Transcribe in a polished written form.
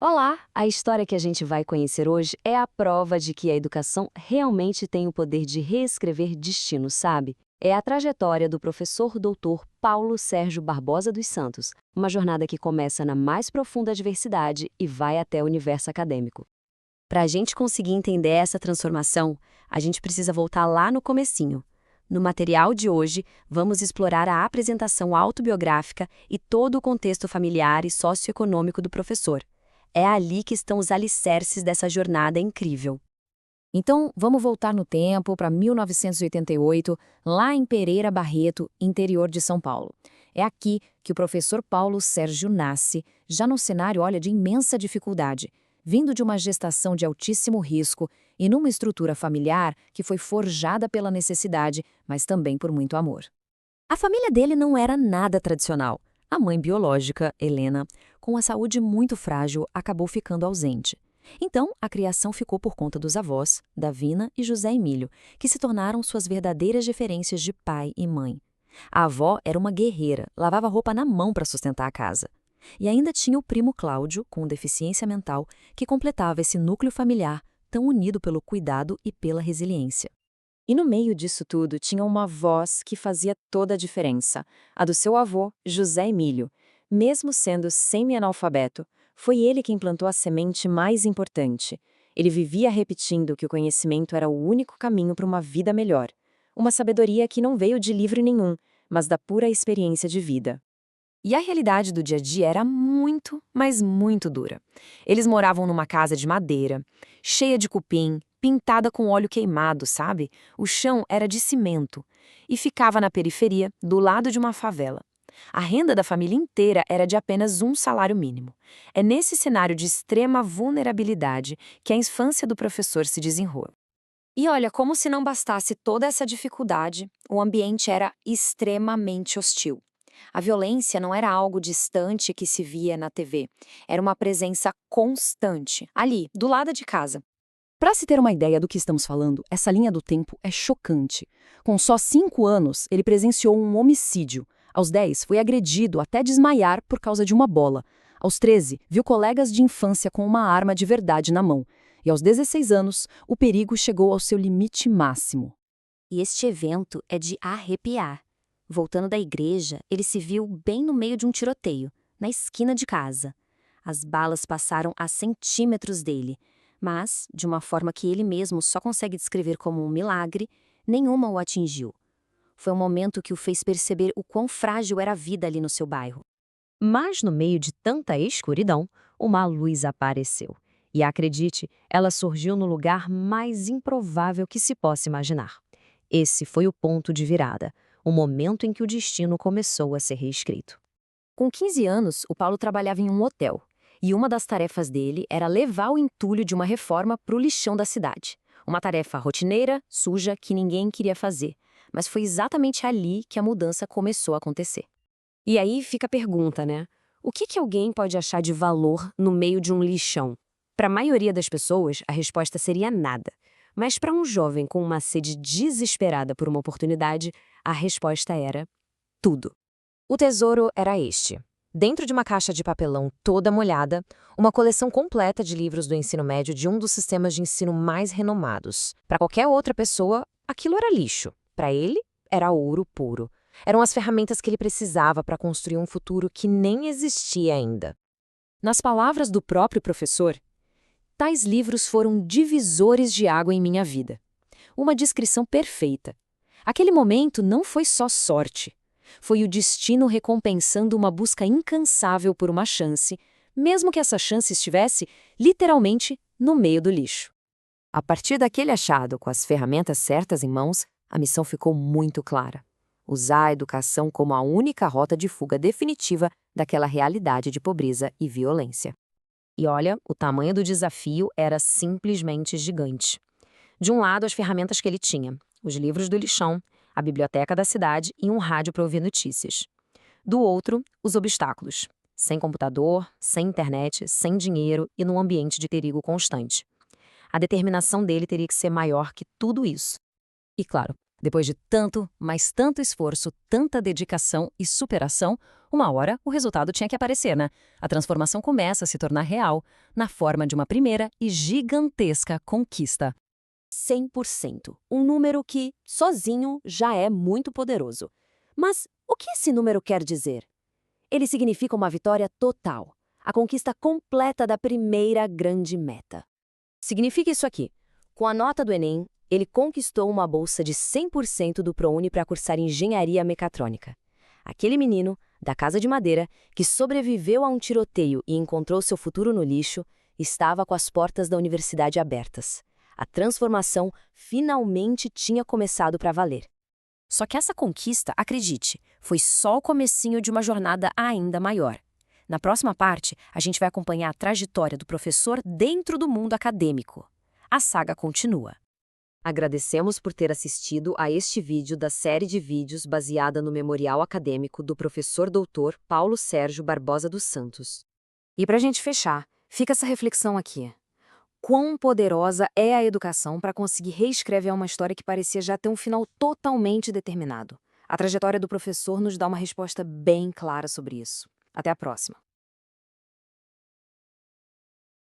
Olá! A história que a gente vai conhecer hoje é a prova de que a educação realmente tem o poder de reescrever destino, sabe? É a trajetória do professor doutor Paulo Sérgio Barbosa dos Santos, uma jornada que começa na mais profunda adversidade e vai até o universo acadêmico. Para a gente conseguir entender essa transformação, a gente precisa voltar lá no comecinho. No material de hoje, vamos explorar a apresentação autobiográfica e todo o contexto familiar e socioeconômico do professor. É ali que estão os alicerces dessa jornada incrível. Então, vamos voltar no tempo para 1988, lá em Pereira Barreto, interior de São Paulo. É aqui que o professor Paulo Sérgio nasce, já num cenário, olha, de imensa dificuldade, vindo de uma gestação de altíssimo risco e numa estrutura familiar que foi forjada pela necessidade, mas também por muito amor. A família dele não era nada tradicional. A mãe biológica, Helena, com a saúde muito frágil, acabou ficando ausente. Então, a criação ficou por conta dos avós, Davina e José Emílio, que se tornaram suas verdadeiras referências de pai e mãe. A avó era uma guerreira, lavava roupa na mão para sustentar a casa. E ainda tinha o primo Cláudio, com deficiência mental, que completava esse núcleo familiar tão unido pelo cuidado e pela resiliência. E no meio disso tudo tinha uma voz que fazia toda a diferença, a do seu avô, José Emílio. Mesmo sendo semi-analfabeto, foi ele quem plantou a semente mais importante. Ele vivia repetindo que o conhecimento era o único caminho para uma vida melhor. Uma sabedoria que não veio de livro nenhum, mas da pura experiência de vida. E a realidade do dia a dia era muito, mas muito dura. Eles moravam numa casa de madeira, cheia de cupim, pintada com óleo queimado, sabe? O chão era de cimento e ficava na periferia, do lado de uma favela. A renda da família inteira era de apenas um salário mínimo. É nesse cenário de extrema vulnerabilidade que a infância do professor se desenrola. E olha, como se não bastasse toda essa dificuldade, o ambiente era extremamente hostil. A violência não era algo distante que se via na TV, era uma presença constante, ali, do lado de casa. Para se ter uma ideia do que estamos falando, essa linha do tempo é chocante. Com só 5 anos, ele presenciou um homicídio. Aos 10, foi agredido até desmaiar por causa de uma bola. Aos 13, viu colegas de infância com uma arma de verdade na mão. E aos 16 anos, o perigo chegou ao seu limite máximo. E este evento é de arrepiar. Voltando da igreja, ele se viu bem no meio de um tiroteio, na esquina de casa. As balas passaram a centímetros dele, mas, de uma forma que ele mesmo só consegue descrever como um milagre, nenhuma o atingiu. Foi um momento que o fez perceber o quão frágil era a vida ali no seu bairro. Mas no meio de tanta escuridão, uma luz apareceu. E acredite, ela surgiu no lugar mais improvável que se possa imaginar. Esse foi o ponto de virada, o momento em que o destino começou a ser reescrito. Com 15 anos, o Paulo trabalhava em um hotel, e uma das tarefas dele era levar o entulho de uma reforma para o lixão da cidade. Uma tarefa rotineira, suja, que ninguém queria fazer, mas foi exatamente ali que a mudança começou a acontecer. E aí fica a pergunta, né? O que alguém pode achar de valor no meio de um lixão? Para a maioria das pessoas, a resposta seria nada. Mas para um jovem com uma sede desesperada por uma oportunidade, a resposta era tudo. O tesouro era este. Dentro de uma caixa de papelão toda molhada, uma coleção completa de livros do ensino médio de um dos sistemas de ensino mais renomados. Para qualquer outra pessoa, aquilo era lixo. Para ele, era ouro puro. Eram as ferramentas que ele precisava para construir um futuro que nem existia ainda. Nas palavras do próprio professor, tais livros foram divisores de água em minha vida. Uma descrição perfeita. Aquele momento não foi só sorte. Foi o destino recompensando uma busca incansável por uma chance, mesmo que essa chance estivesse, literalmente, no meio do lixo. A partir daquele achado, com as ferramentas certas em mãos, a missão ficou muito clara. Usar a educação como a única rota de fuga definitiva daquela realidade de pobreza e violência. E olha, o tamanho do desafio era simplesmente gigante. De um lado, as ferramentas que ele tinha, os livros do lixão, a biblioteca da cidade e um rádio para ouvir notícias. Do outro, os obstáculos. Sem computador, sem internet, sem dinheiro e num ambiente de perigo constante. A determinação dele teria que ser maior que tudo isso. E claro, Depois de tanto, mas tanto esforço, tanta dedicação e superação, uma hora o resultado tinha que aparecer, né? A transformação começa a se tornar real, na forma de uma primeira e gigantesca conquista. 100%, um número que, sozinho, já é muito poderoso. Mas o que esse número quer dizer? Ele significa uma vitória total, a conquista completa da primeira grande meta. Significa isso aqui: com a nota do Enem, ele conquistou uma bolsa de 100% do ProUni para cursar engenharia mecatrônica. Aquele menino, da casa de madeira, que sobreviveu a um tiroteio e encontrou seu futuro no lixo, estava com as portas da universidade abertas. A transformação finalmente tinha começado para valer. Só que essa conquista, acredite, foi só o comecinho de uma jornada ainda maior. Na próxima parte, a gente vai acompanhar a trajetória do professor dentro do mundo acadêmico. A saga continua. Agradecemos por ter assistido a este vídeo da série de vídeos baseada no Memorial Acadêmico do professor doutor Paulo Sérgio Barbosa dos Santos. E para a gente fechar, fica essa reflexão aqui. Quão poderosa é a educação para conseguir reescrever uma história que parecia já ter um final totalmente determinado? A trajetória do professor nos dá uma resposta bem clara sobre isso. Até a próxima.